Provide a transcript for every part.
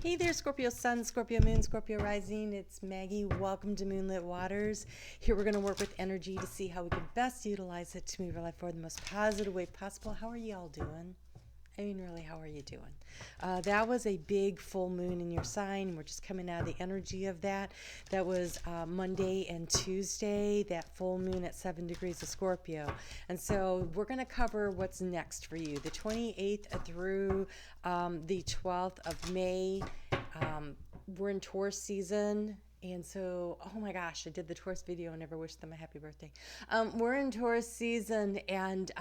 Hey there, Scorpio Sun, Scorpio Moon, Scorpio Rising. It's Maggie. Welcome to Moonlit Waters. Here we're going to work with energy to see how we can best utilize it to move our life forward the most positive way possible. How are y'all doing? I mean, really, how are you doing? That was a big full moon in your sign. We're just coming out of the energy of that. That was Monday and Tuesday, that full moon at 7 degrees of Scorpio. And so we're going to cover what's next for you. The 28th through the 12th of May, we're in Taurus season. And so, oh my gosh, I did the Taurus video and never wished them a happy birthday. We're in Taurus season, and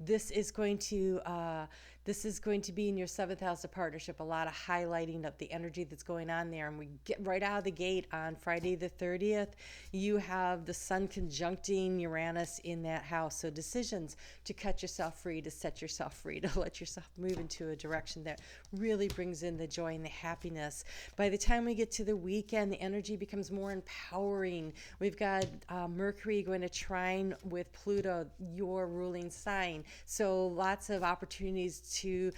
this is going to be in your 7th house of partnership. A lot of highlighting of the energy that's going on there. And we get right out of the gate on Friday the 30th. You have the Sun conjuncting Uranus in that house. So decisions to cut yourself free, to set yourself free, to let yourself move into a direction that really brings in the joy and the happiness. By the time we get to the weekend, the energy becomes more empowering. We've got Mercury going to trine with Pluto, your ruling sign. So lots of opportunities to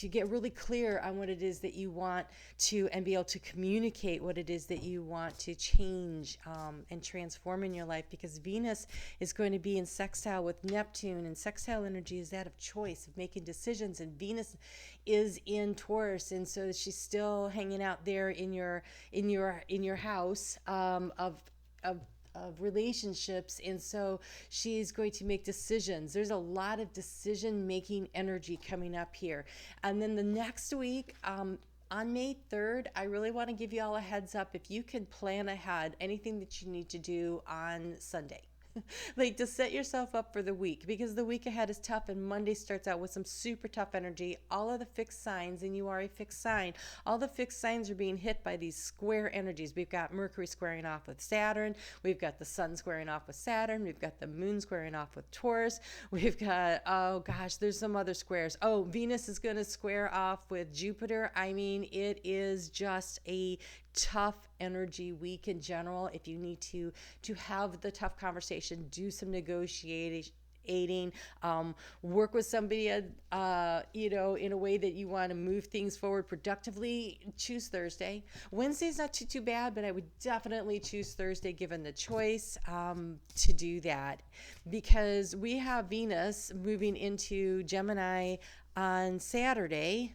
get really clear on what it is that you want to, and be able to communicate what it is that you want to change and transform in your life, because Venus is going to be in sextile with Neptune, and sextile energy is that of choice, of making decisions, and Venus is in Taurus, and so she's still hanging out there in your house of relationships, and so she's going to make decisions. There's a lot of decision making energy coming up here. And then the next week, on May 3rd, I really want to give you all a heads up. If you can plan ahead anything that you need to do on Sunday, like to set yourself up for the week, because the week ahead is tough, and Monday starts out with some super tough energy. All of the fixed signs, and you are a fixed sign, all the fixed signs are being hit by these square energies. We've got Mercury squaring off with Saturn, we've got the Sun squaring off with Saturn, we've got the Moon squaring off with Taurus, we've got, oh gosh, there's some other squares. Oh, Venus is going to square off with Jupiter. I mean, it is just a tough energy week in general. If you need to have the tough conversation, do some negotiating, work with somebody, in a way that you want to move things forward productively, choose Thursday. Wednesday's not too bad, but I would definitely choose Thursday given the choice to do that, because we have Venus moving into Gemini on Saturday.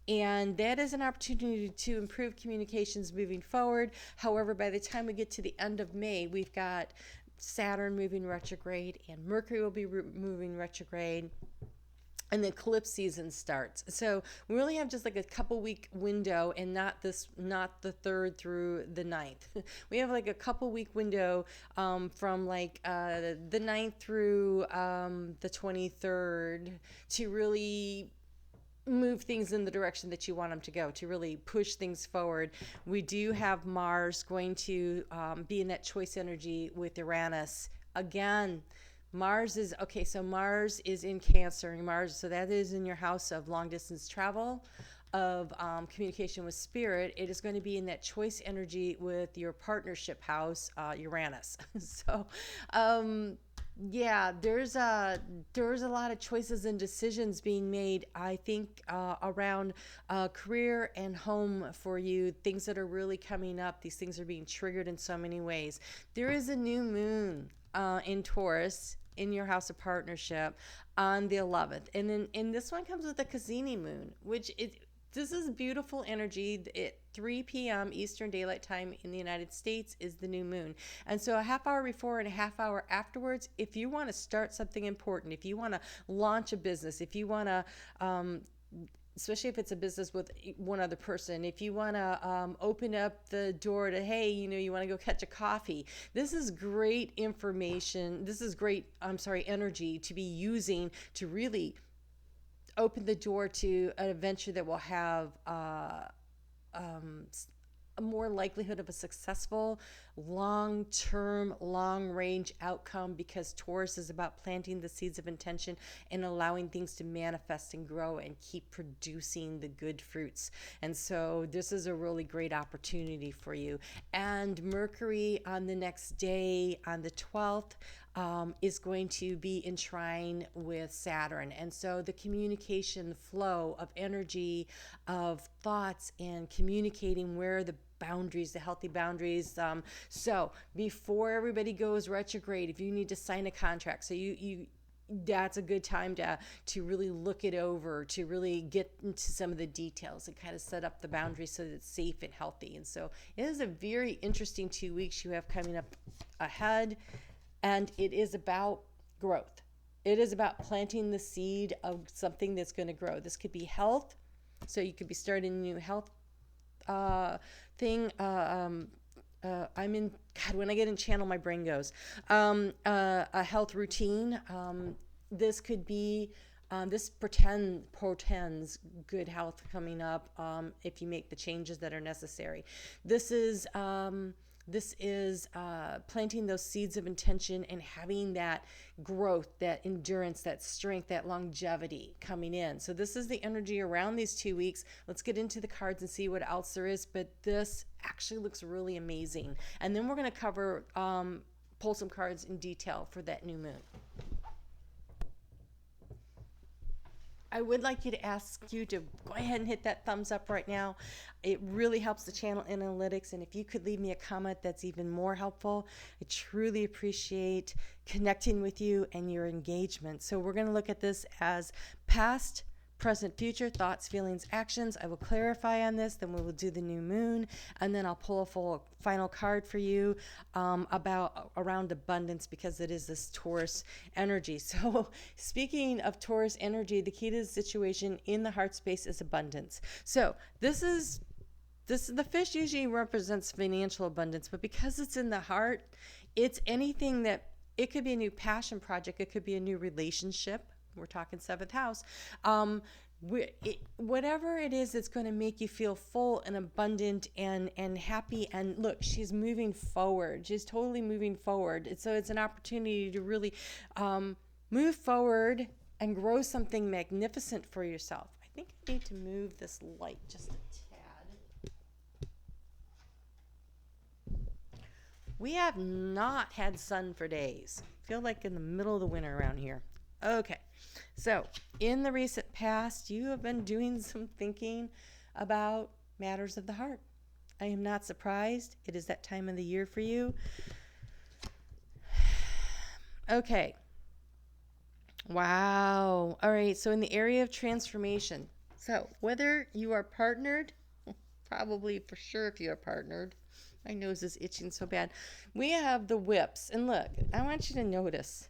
And that is an opportunity to improve communications moving forward. However, by the time we get to the end of May, we've got Saturn moving retrograde, and Mercury will be moving retrograde, and the eclipse season starts. So we really have just like a couple week window, and not the 3rd through the 9th. We have like a couple week window from like the 9th through the 23rd to really move things in the direction that you want them to go, to really push things forward. We do have Mars going to be in that choice energy with Uranus. Again, Mars is in Cancer. So that is in your house of long distance travel, of communication with spirit. It is going to be in that choice energy with your partnership house, Uranus. So yeah, there's a lot of choices and decisions being made, I think, around career and home for you, things that are really coming up. These things are being triggered in so many ways. There is a new moon in Taurus in your house of partnership on the 11th. And this one comes with a Cassini moon, this is beautiful energy. At 3 p.m. Eastern Daylight Time in the United States is the new moon. And so a half hour before and a half hour afterwards, if you want to start something important, if you want to launch a business, if you want to, especially if it's a business with one other person, if you want to open up the door to, hey, you want to go catch a coffee, this is great information. This is great, energy to be using to really open the door to an adventure that will have a more likelihood of a successful, long-term, long-range outcome, because Taurus is about planting the seeds of intention and allowing things to manifest and grow and keep producing the good fruits. And so this is a really great opportunity for you. And Mercury on the next day, on the 12th, is going to be in trine with Saturn. And so the communication flow of energy, of thoughts, and communicating where the boundaries, the healthy boundaries. So before everybody goes retrograde, if you need to sign a contract, so you that's a good time to really look it over, to really get into some of the details and kind of set up the boundaries so that it's safe and healthy. And so it is a very interesting 2 weeks you have coming up ahead, and it is about growth. It is about planting the seed of something that's going to grow. This could be health, so you could be starting a new health thing. I'm in, God, when I get in channel, my brain goes. A health routine. This could be, this portends good health coming up if you make the changes that are necessary. This is planting those seeds of intention and having that growth, that endurance, that strength, that longevity coming in. So this is the energy around these 2 weeks. Let's get into the cards and see what else there is. But this actually looks really amazing. And then we're going to cover, pull some cards in detail for that new moon. I would like you to ask you to go ahead and hit that thumbs up right now. It really helps the channel analytics. And if you could leave me a comment, that's even more helpful. I truly appreciate connecting with you and your engagement. So we're going to look at this as past, present, future, thoughts, feelings, actions. I will clarify on this, then we will do the new moon, and then I'll pull a final card for you around abundance, because it is this Taurus energy. So speaking of Taurus energy, the key to the situation in the heart space is abundance. So this is the fish usually represents financial abundance, but because it's in the heart, it's anything that, it could be a new passion project, it could be a new relationship. We're talking 7th house. Whatever it is that's going to make you feel full and abundant and happy. And look, she's moving forward. She's totally moving forward. So it's an opportunity to really move forward and grow something magnificent for yourself. I think I need to move this light just a tad. We have not had sun for days. Feel like in the middle of the winter around here. Okay, so in the recent past, you have been doing some thinking about matters of the heart. I am not surprised. It is that time of the year for you. Okay. Wow. All right, so in the area of transformation. So whether you are partnered, probably for sure if you are partnered. My nose is itching so bad. We have the whips. And look, I want you to notice.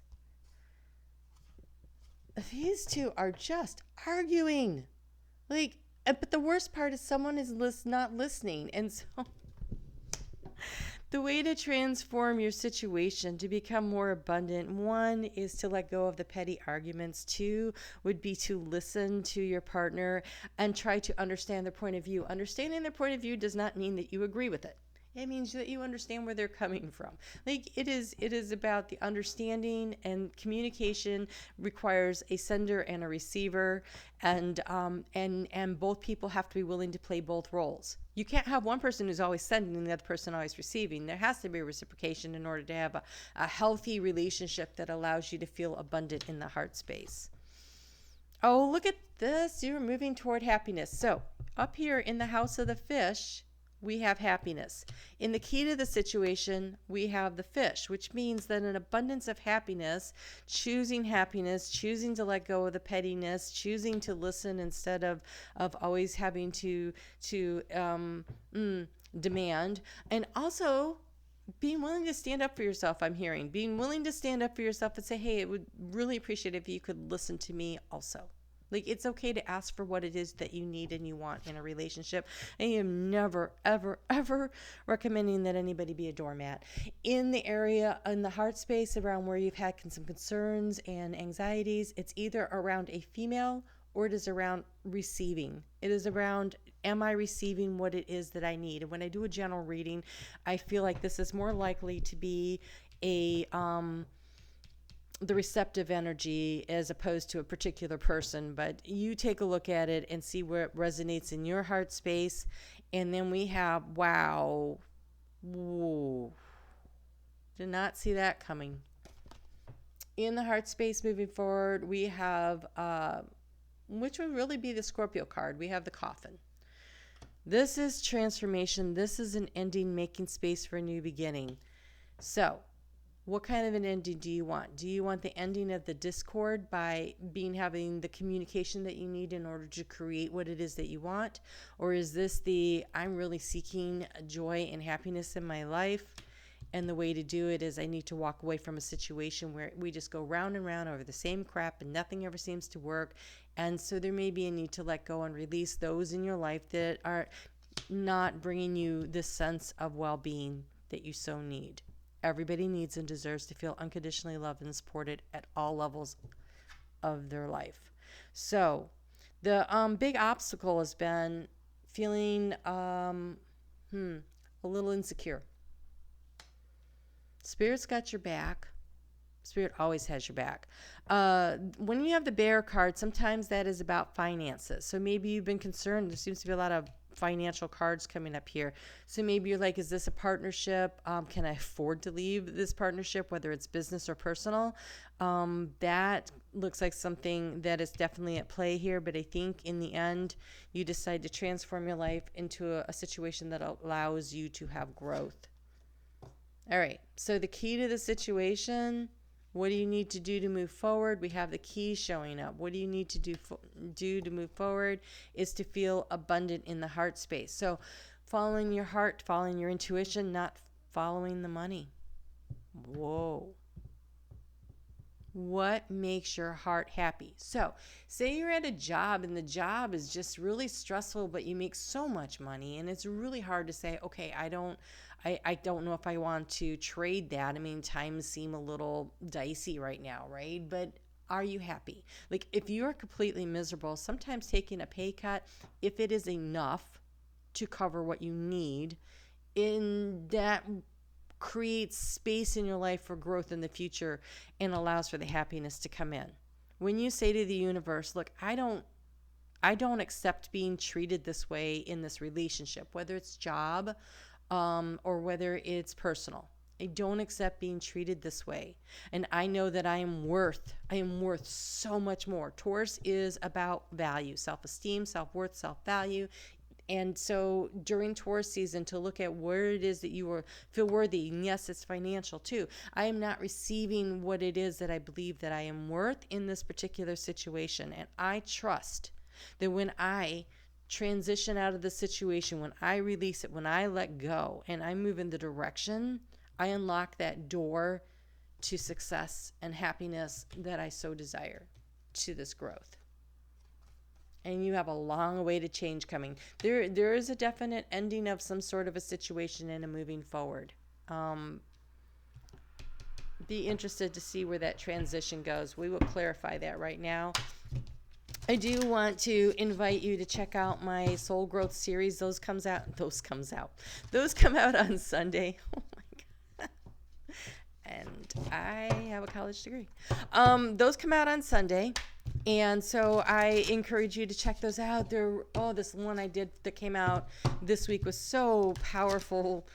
These two are just arguing. But the worst part is someone is not listening. And so the way to transform your situation to become more abundant, 1 is to let go of the petty arguments. 2 would be to listen to your partner and try to understand their point of view. Understanding their point of view does not mean that you agree with it. It means that you understand where they're coming from. It is about the understanding, and communication requires a sender and a receiver, and both people have to be willing to play both roles. You can't have one person who's always sending and the other person always receiving. There has to be reciprocation in order to have a healthy relationship that allows you to feel abundant in the heart space. Oh, look at this. You're moving toward happiness. So up here in the house of the fish, we have happiness. In the key to the situation, we have the fish, which means that an abundance of happiness, choosing to let go of the pettiness, choosing to listen instead of always having to demand, and also being willing to stand up for yourself. I'm hearing being willing to stand up for yourself and say, hey, it would really appreciate if you could listen to me also. It's okay to ask for what it is that you need and you want in a relationship. I am never, ever, ever recommending that anybody be a doormat. In the area, in the heart space around where you've had some concerns and anxieties, it's either around a female or it is around receiving. It is around, am I receiving what it is that I need? And when I do a general reading, I feel like this is more likely to be the receptive energy as opposed to a particular person. But you take a look at it and see where it resonates in your heart space. And then we have, wow, whoa, did not see that coming. In the heart space moving forward, we have, which would really be the Scorpio card, we have the coffin. This is transformation. This is an ending, making space for a new beginning. So, what kind of an ending do you want? Do you want the ending of the discord by having the communication that you need in order to create what it is that you want? Or is this I'm really seeking joy and happiness in my life, and the way to do it is I need to walk away from a situation where we just go round and round over the same crap and nothing ever seems to work. And so there may be a need to let go and release those in your life that are not bringing you this sense of well-being that you so need. Everybody needs and deserves to feel unconditionally loved and supported at all levels of their life. So the big obstacle has been feeling a little insecure. Spirit's got your back. Spirit always has your back. When you have the Bear card, sometimes that is about finances. So maybe you've been concerned. There seems to be a lot of financial cards coming up here. So maybe you're like, is this a partnership? Can I afford to leave this partnership, whether it's business or personal? That looks like something that is definitely at play here. But I think in the end, you decide to transform your life into a situation that allows you to have growth. All right, so the key to the situation, what do you need to do to move forward? We have the key showing up. What do you need to do to move forward is to feel abundant in the heart space. So following your heart, following your intuition, not following the money. Whoa. What makes your heart happy? So say you're at a job and the job is just really stressful, but you make so much money and it's really hard to say, okay, I don't know if I want to trade that. I mean, times seem a little dicey right now, right? But are you happy? Like if you're completely miserable, sometimes taking a pay cut, if it is enough to cover what you need, in that creates space in your life for growth in the future and allows for the happiness to come in. When you say to the universe, look, I don't accept being treated this way in this relationship, whether it's job or whether it's personal. I don't accept being treated this way. And I know that I am worth so much more. Taurus is about value, self-esteem, self-worth, self-value. And so during Taurus season, to look at where it is that you feel worthy, and yes, it's financial too. I am not receiving what it is that I believe that I am worth in this particular situation. And I trust that when I transition out of the situation, when I release it, when I let go and I move in the direction, I unlock that door to success and happiness that I so desire, to this growth. And you have a long way to change coming. There is a definite ending of some sort of a situation and a moving forward. Be interested to see where that transition goes. We will clarify that right now. I do want to invite you to check out my Soul Growth series. Those come out on Sunday. Oh my God. And I have a college degree. Those come out on Sunday. And so I encourage you to check those out. This one I did that came out this week was so powerful,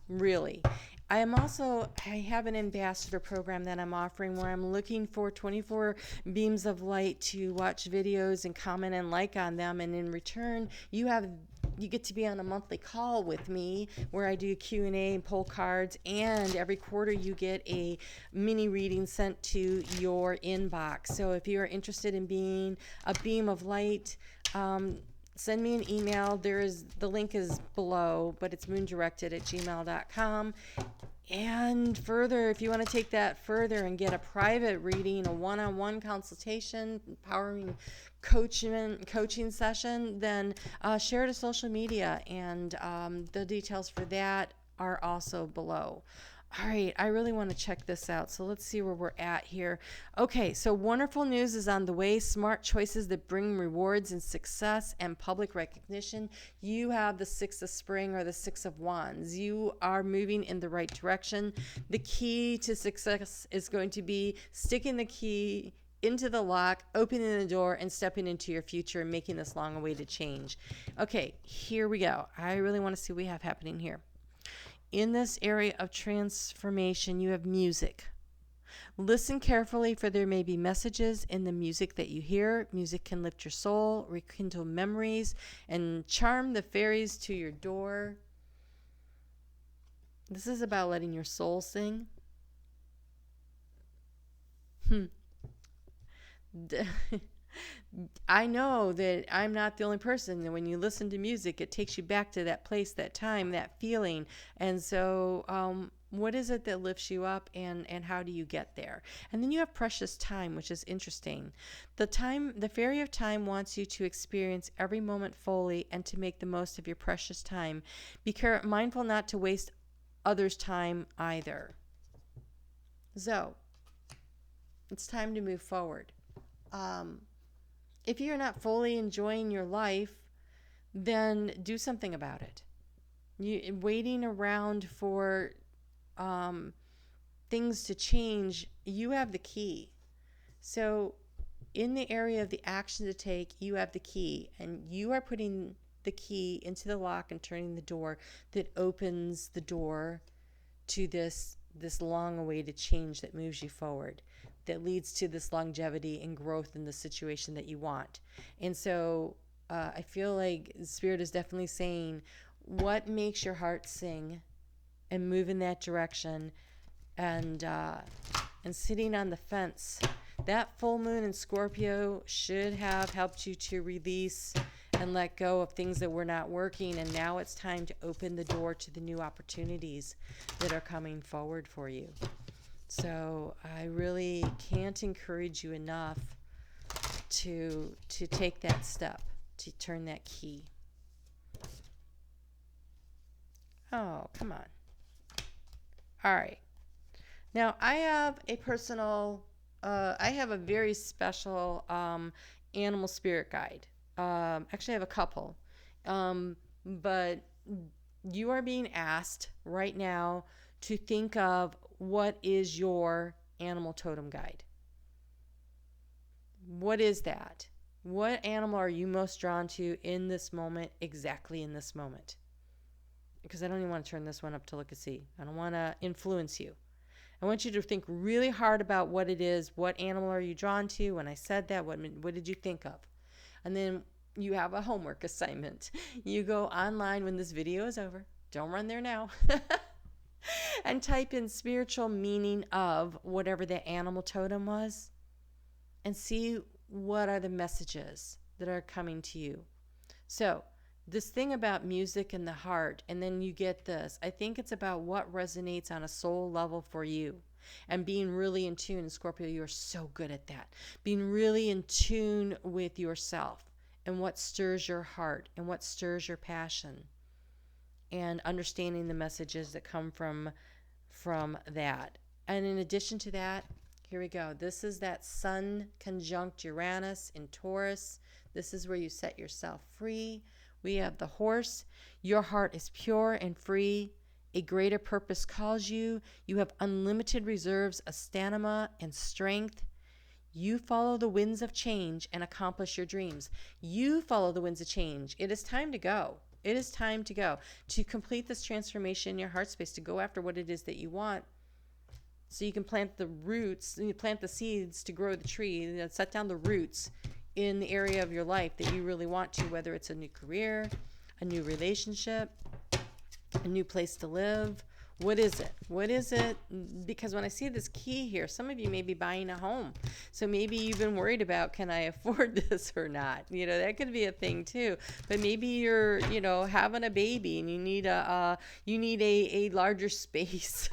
really. I have an ambassador program that I'm offering where I'm looking for 24 beams of light to watch videos and comment and like on them. And in return, you get to be on a monthly call with me where I do Q&A and pull cards. And every quarter you get a mini reading sent to your inbox. So if you're interested in being a beam of light, send me an email. The link is below, but it's moondirected@gmail.com. And further, if you want to take that further and get a private reading, a one-on-one consultation, empowering coaching session, then share it to social media. And the details for that are also below. All right, I really want to check this out. So let's see where we're at here. Okay, so wonderful news is on the way. Smart choices that bring rewards and success and public recognition. You have the Six of Spring or the Six of Wands. You are moving in the right direction. The key to success is going to be sticking the key into the lock, opening the door, and stepping into your future and making this long-awaited change. Okay, here we go. I really want to see what we have happening here. In this area of transformation, you have music. Listen carefully, for there may be messages in the music that you hear. Music can lift your soul, rekindle memories, and charm the fairies to your door. This is about letting your soul sing. I know that I'm not the only person. And when you listen to music, it takes you back to that place, that time, that feeling. And so, what is it that lifts you up, and how do you get there? And then you have precious time, which is interesting. The fairy of time wants you to experience every moment fully and to make the most of your precious time. Be mindful not to waste others' time either. So, it's time to move forward. If you're not fully enjoying your life, then do something about it. Waiting around for things to change, you have the key. So in the area of the action to take, you have the key, and you are putting the key into the lock and turning the door that opens the door to this long-awaited change that moves you forward, that leads to this longevity and growth in the situation that you want. And so I feel like Spirit is definitely saying, what makes your heart sing, and move in that direction, and sitting on the fence. That full moon in Scorpio should have helped you to release and let go of things that were not working, and now it's time to open the door to the new opportunities that are coming forward for you. So I really can't encourage you enough to take that step, to turn that key. Oh, come on. All right. Now I have a very special animal spirit guide. Actually, I have a couple. But you are being asked right now to think of what is your animal totem guide. What is that? What animal are you most drawn to in this moment, exactly in this moment? Because I don't even want to turn this one up to look and see. I don't want to influence you. I want you to think really hard about what it is. What animal are you drawn to? When I said that, what did you think of? And then you have a homework assignment. You go online when this video is over. Don't run there now. And type in spiritual meaning of whatever the animal totem was, and see what are the messages that are coming to you. So this thing about music and the heart, and then you get this. I think it's about what resonates on a soul level for you, and being really in tune. Scorpio, you are so good at that. Being really in tune with yourself and what stirs your heart and what stirs your passion, and understanding the messages that come from that. And in addition to that, here we go. This is that Sun conjunct Uranus in Taurus. This is where you set yourself free. We have the horse. Your heart is pure and free. A greater purpose calls you. You have unlimited reserves of stamina and strength. You follow the winds of change and accomplish your dreams. You follow the winds of change. It is time to go. It is time to go, to complete this transformation in your heart space, to go after what it is that you want, so you can plant the roots, and you plant the seeds to grow the tree, and set down the roots in the area of your life that you really want to, whether it's a new career, a new relationship, a new place to live. What is it? What is it? Because when I see this key here, some of you may be buying a home. So maybe you've been worried about, can I afford this or not? You know, that could be a thing too. But maybe you're, having a baby and you need a larger space.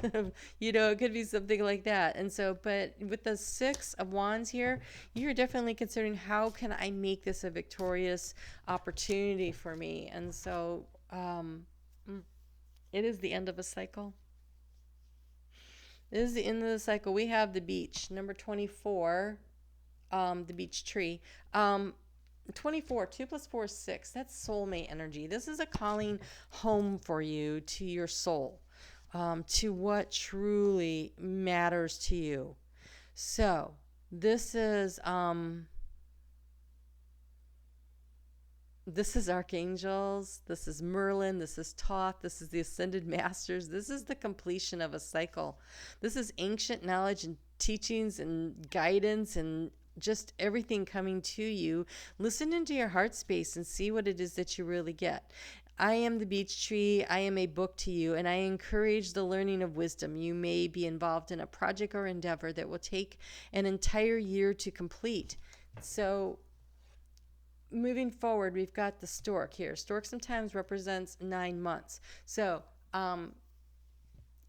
It could be something like that. And so, but with the 6 of Wands here, you're definitely considering, how can I make this a victorious opportunity for me? And so, it is the end of a cycle. It is the end of the cycle. We have the beach, number 24, the beach tree. 24, 2 plus 4 is 6. That's soulmate energy. This is a calling home for you, to your soul, to what truly matters to you. So this is archangels, this is Merlin, this is Thoth, this is the ascended masters, this is the completion of a cycle. This is ancient knowledge and teachings and guidance and just everything coming to you. Listen into your heart space and see what it is that you really get. I am the beech tree. I am a book to you, and I encourage the learning of wisdom. You may be involved in a project or endeavor that will take an entire year to complete. So moving forward, we've got the stork here. Stork sometimes represents 9 months. So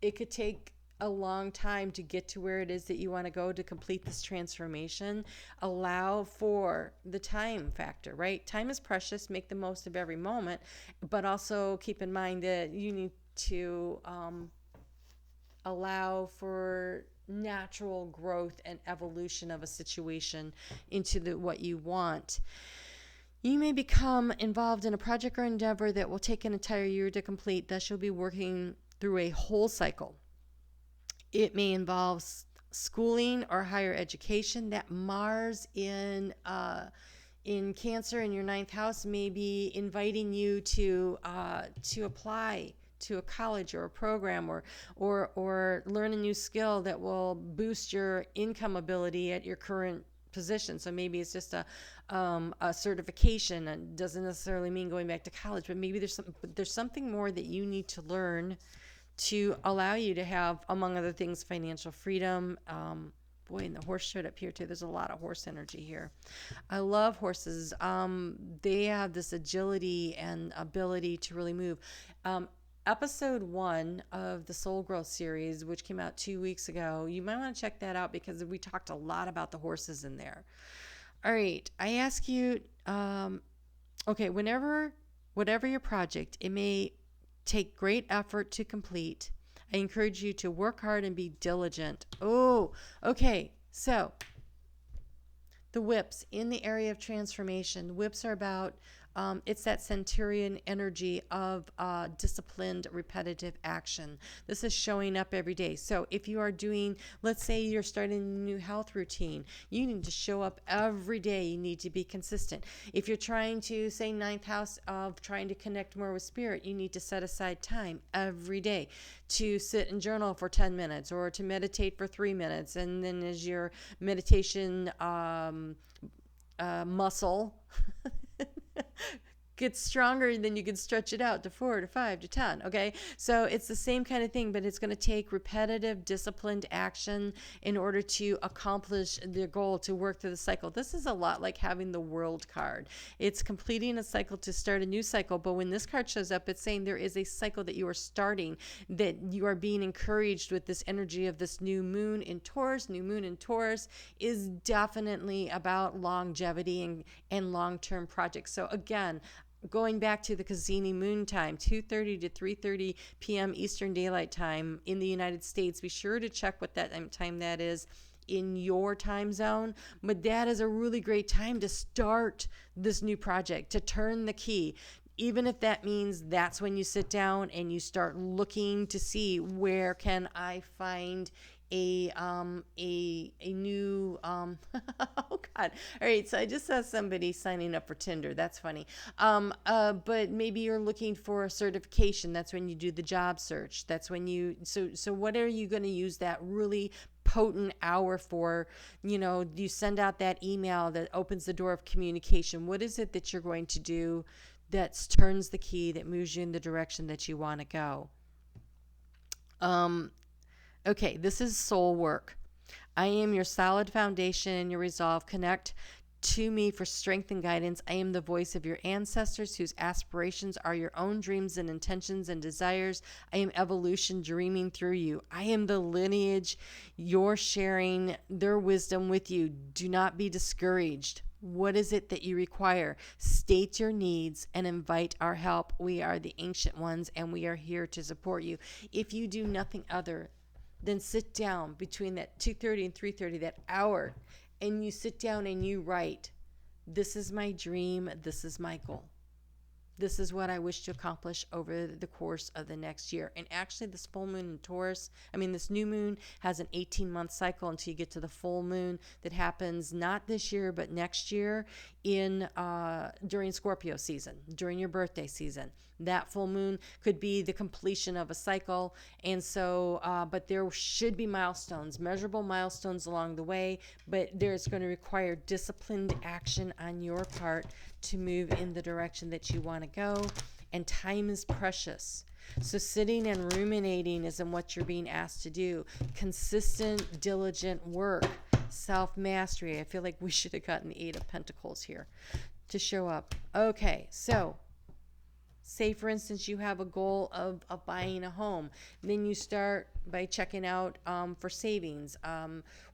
it could take a long time to get to where it is that you want to go to complete this transformation. Allow for the time factor, right? Time is precious. Make the most of every moment, but also keep in mind that you need to allow for natural growth and evolution of a situation into what you want. You may become involved in a project or endeavor that will take an entire year to complete. Thus, you'll be working through a whole cycle. It may involve schooling or higher education. That Mars in Cancer in your 9th house may be inviting you to apply to a college or a program or learn a new skill that will boost your income ability at your current position. So maybe it's just a certification. It doesn't necessarily mean going back to college, but maybe there's something more that you need to learn to allow you to have, among other things, financial freedom. Boy, and the horse showed up here too. There's a lot of horse energy here. I love horses. They have this agility and ability to really move. Episode 1 of the Soul Growth series, which came out 2 weeks ago, you might want to check that out because we talked a lot about the horses in there. All right, I ask you, whatever your project, it may take great effort to complete. I encourage you to work hard and be diligent. Oh, okay. So the whips in the area of transformation. Whips are about, it's that centurion energy of disciplined, repetitive action. This is showing up every day. So if you are doing, let's say you're starting a new health routine, you need to show up every day. You need to be consistent. If you're trying to, say, 9th house of trying to connect more with spirit, you need to set aside time every day to sit and journal for 10 minutes or to meditate for 3 minutes. And then as your meditation muscle gets stronger, then you can stretch it out to 4 to 5 to 10. Okay, so it's the same kind of thing, but it's going to take repetitive, disciplined action in order to accomplish the goal, to work through the cycle. This is a lot like having the World card. It's completing a cycle to start a new cycle, but when this card shows up, it's saying there is a cycle that you are starting, that you are being encouraged with this energy of this new moon in Taurus. New moon in Taurus is definitely about longevity and long-term projects. So again, going back to the Cassini moon time, 2:30 to 3:30 p.m. Eastern Daylight Time in the United States. Be sure to check what that time that is in your time zone. But that is a really great time to start this new project, to turn the key. Even if that means that's when you sit down and you start looking to see where can I find a new oh god. All right, so I just saw somebody signing up for Tinder. That's funny. But maybe you're looking for a certification. That's when you do the job search. That's when you so what are you going to use that really potent hour for? You send out that email that opens the door of communication. What is it that you're going to do that turns the key, that moves you in the direction that you want to go? Okay, this is soul work. I am your solid foundation and your resolve. Connect to me for strength and guidance. I am the voice of your ancestors whose aspirations are your own dreams and intentions and desires. I am evolution dreaming through you. I am the lineage. You're sharing their wisdom with you. Do not be discouraged. What is it that you require? State your needs and invite our help. We are the ancient ones and we are here to support you. If you do nothing other then sit down between that 2:30 and 3:30, that hour, and you sit down and you write, this is my dream, this is my goal. This is what I wish to accomplish over the course of the next year. And actually, this full moon in Taurus, this new moon has an 18-month cycle until you get to the full moon that happens not this year, but next year during Scorpio season, during your birthday season. That full moon could be the completion of a cycle. And so, but there should be milestones, measurable milestones along the way, but there's going to require disciplined action on your part to move in the direction that you want to go. And time is precious. So sitting and ruminating isn't what you're being asked to do. Consistent, diligent work, self-mastery. I feel like we should have gotten the 8 of Pentacles here to show up. Okay, so say, for instance, you have a goal of buying a home. Then you start by checking out for savings.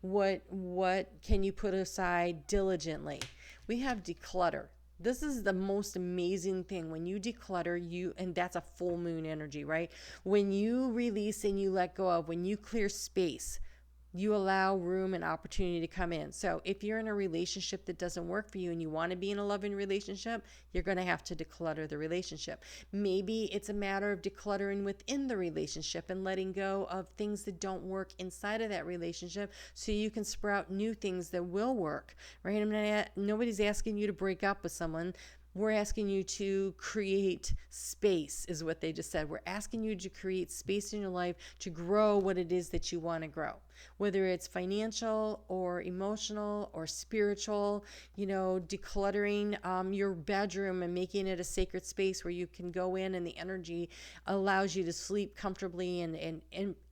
What can you put aside diligently? We have declutter. This is the most amazing thing. When you declutter, and that's a full moon energy, right? When you release and you let go of, when you clear space, you allow room and opportunity to come in. So if you're in a relationship that doesn't work for you and you want to be in a loving relationship, you're going to have to declutter the relationship. Maybe it's a matter of decluttering within the relationship and letting go of things that don't work inside of that relationship so you can sprout new things that will work, right? Nobody's asking you to break up with someone. We're asking you to create space, is what they just said. We're asking you to create space in your life to grow what it is that you want to grow, whether it's financial or emotional or spiritual, decluttering your bedroom and making it a sacred space where you can go in and the energy allows you to sleep comfortably and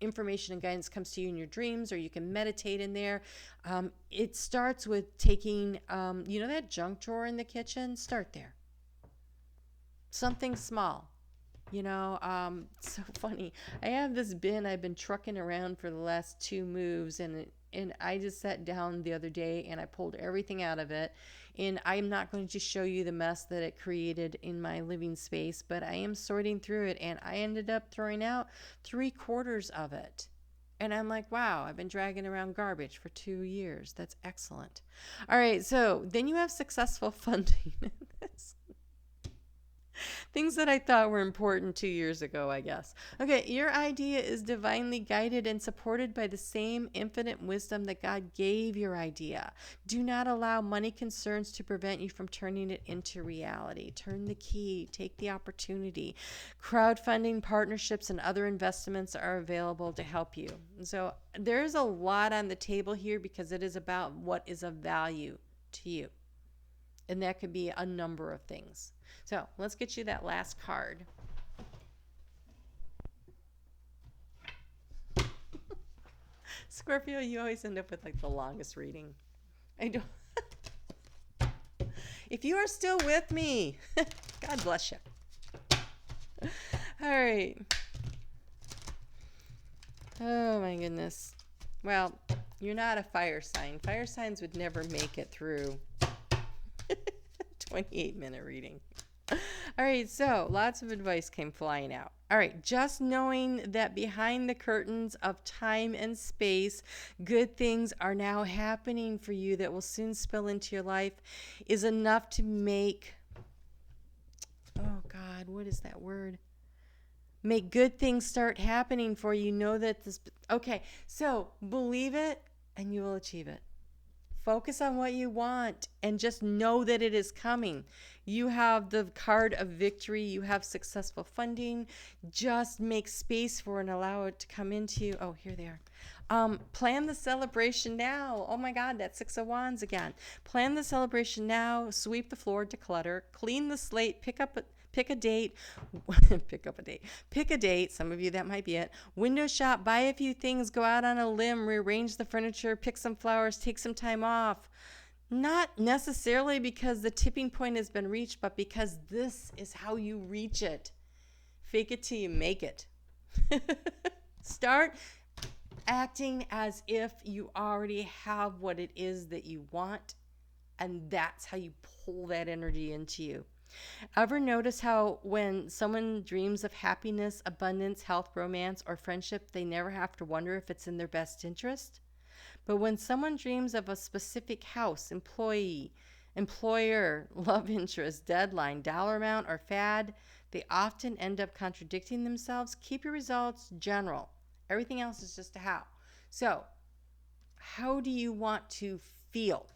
information and guidance comes to you in your dreams, or you can meditate in there. It starts with taking, that junk drawer in the kitchen, start there. Something small, so funny. I have this bin I've been trucking around for the last 2 moves, and I just sat down the other day and I pulled everything out of it. And I'm not going to show you the mess that it created in my living space, but I am sorting through it, and I ended up throwing out 3/4 of it. And I'm like, wow, I've been dragging around garbage for 2 years. That's excellent. All right, so then you have successful funding. Things that I thought were important 2 years ago, I guess. Okay, your idea is divinely guided and supported by the same infinite wisdom that God gave your idea. Do not allow money concerns to prevent you from turning it into reality. Turn the key, take the opportunity. Crowdfunding, partnerships, and other investments are available to help you. So there's a lot on the table here because it is about what is of value to you. And that could be a number of things. So let's get you that last card. Scorpio, you always end up with like the longest reading. I don't. If you are still with me, God bless you. All right. Oh my goodness. Well, you're not a fire sign. Fire signs would never make it through 28-minute reading. All right, so lots of advice came flying out. All right, just knowing that behind the curtains of time and space, good things are now happening for you that will soon spill into your life is enough to make, oh God, what is that word? Make good things start happening for you. Know that this, okay, so believe it and you will achieve it. Focus on what you want and just know that it is coming. You have the card of victory. You have successful funding. Just make space for and allow it to come into you. Oh, here they are. Plan the celebration now. Oh my God, that's 6 of Wands again. Plan the celebration now. Sweep the floor, declutter, clean the slate, pick a date. Pick a date. Some of you, that might be it. Window shop, buy a few things, go out on a limb, rearrange the furniture, pick some flowers, take some time off. Not necessarily because the tipping point has been reached, but because this is how you reach it. Fake it till you make it. Start acting as if you already have what it is that you want, and that's how you pull that energy into you. Ever notice how when someone dreams of happiness, abundance, health, romance, or friendship, they never have to wonder if it's in their best interest? But when someone dreams of a specific house, employee, employer, love interest, deadline, dollar amount, or fad, they often end up contradicting themselves. Keep your results general. Everything else is just a how. So, how do you want to feel?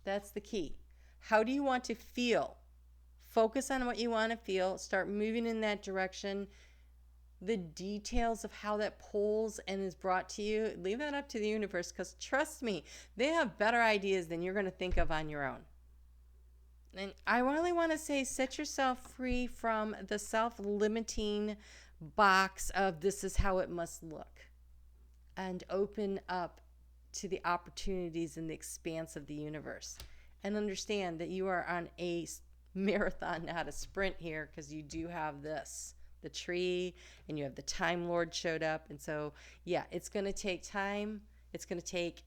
That's the key. How do you want to feel? Focus on what you want to feel. Start moving in that direction. The details of how that pulls and is brought to you, leave that up to the universe, because trust me, they have better ideas than you're going to think of on your own. And I really want to say, set yourself free from the self-limiting box of this is how it must look, and open up to the opportunities and the expanse of the universe, and understand that you are on a marathon, not a sprint here, because you do have this, the tree, and you have the Time Lord showed up. And so, yeah, it's going to take time. It's going to take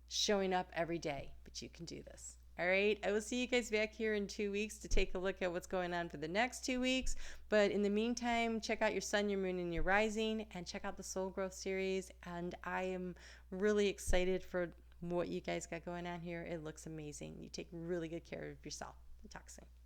showing up every day, but you can do this. All right. I will see you guys back here in 2 weeks to take a look at what's going on for the next 2 weeks. But in the meantime, check out your sun, your moon, and your rising, and check out the Soul Growth series. And I am really excited for what you guys got going on here. It looks amazing. You take really good care of yourself. Talk soon.